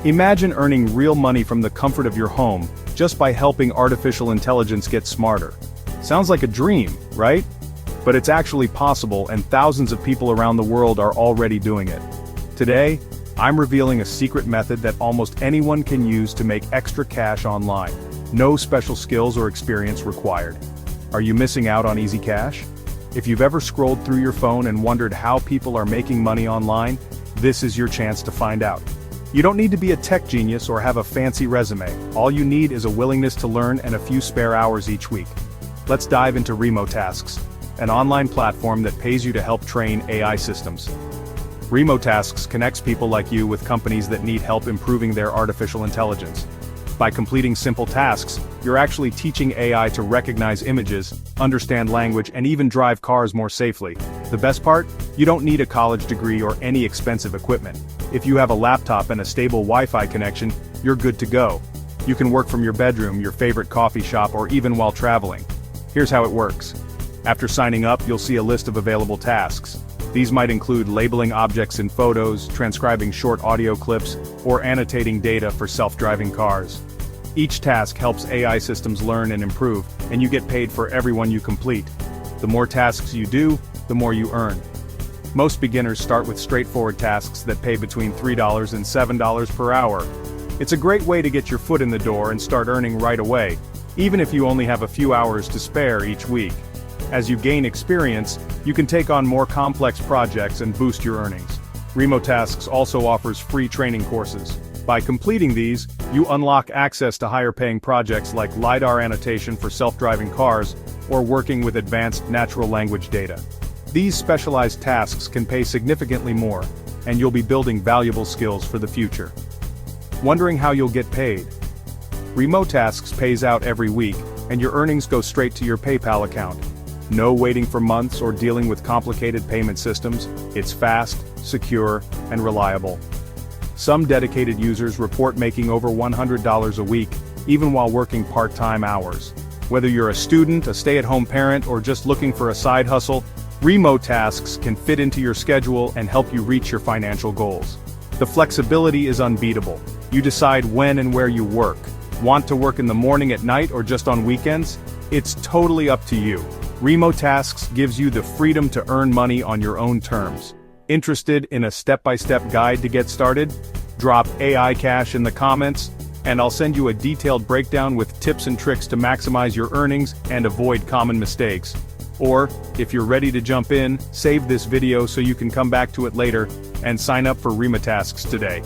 Imagine earning real money from the comfort of your home, just by helping artificial intelligence get smarter. Sounds like a dream, right? But it's actually possible, and thousands of people around the world are already doing it. Today, I'm revealing a secret method that almost anyone can use to make extra cash online. No special skills or experience required. Are you missing out on easy cash? If you've ever scrolled through your phone and wondered how people are making money online, this is your chance to find out. You don't need to be a tech genius or have a fancy resume. All you need is a willingness to learn and a few spare hours each week. Let's dive into Remotasks, an online platform that pays you to help train AI systems. Remotasks connects people like you with companies that need help improving their artificial intelligence. By completing simple tasks, you're actually teaching AI to recognize images, understand language, and even drive cars more safely. The best part? You don't need a college degree or any expensive equipment. If you have a laptop and a stable Wi-Fi connection, you're good to go. You can work from your bedroom, your favorite coffee shop, or even while traveling. Here's how it works. After signing up, you'll see a list of available tasks. These might include labeling objects in photos, transcribing short audio clips, or annotating data for self-driving cars. Each task helps AI systems learn and improve, and you get paid for every one you complete. The more tasks you do, the more you earn. Most beginners start with straightforward tasks that pay between $3 and $7 per hour. It's a great way to get your foot in the door and start earning right away, even if you only have a few hours to spare each week. As you gain experience, you can take on more complex projects and boost your earnings. Remotasks also offers free training courses. By completing these, you unlock access to higher-paying projects like LiDAR annotation for self-driving cars, or working with advanced natural language data. These specialized tasks can pay significantly more, and you'll be building valuable skills for the future. Wondering how you'll get paid? Remotasks pays out every week, and your earnings go straight to your PayPal account. No waiting for months or dealing with complicated payment systems. It's fast, secure, and reliable. Some dedicated users report making over $100 a week, even while working part-time hours. Whether you're a student, a stay-at-home parent, or just looking for a side hustle, Remotasks can fit into your schedule and help you reach your financial goals. The flexibility is unbeatable. You decide when and where you work. Want to work in the morning, at night, or just on weekends? It's totally up to you. Remotasks gives you the freedom to earn money on your own terms. Interested in a step-by-step guide to get started? Drop AI Cash in the comments, and I'll send you a detailed breakdown with tips and tricks to maximize your earnings and avoid common mistakes. Or, if you're ready to jump in, save this video so you can come back to it later, and sign up for Remotasks today.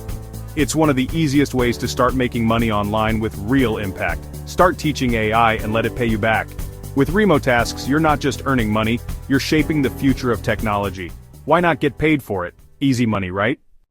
It's one of the easiest ways to start making money online with real impact. Start teaching AI and let it pay you back. With Remotasks, you're not just earning money, you're shaping the future of technology. Why not get paid for it? Easy money, right?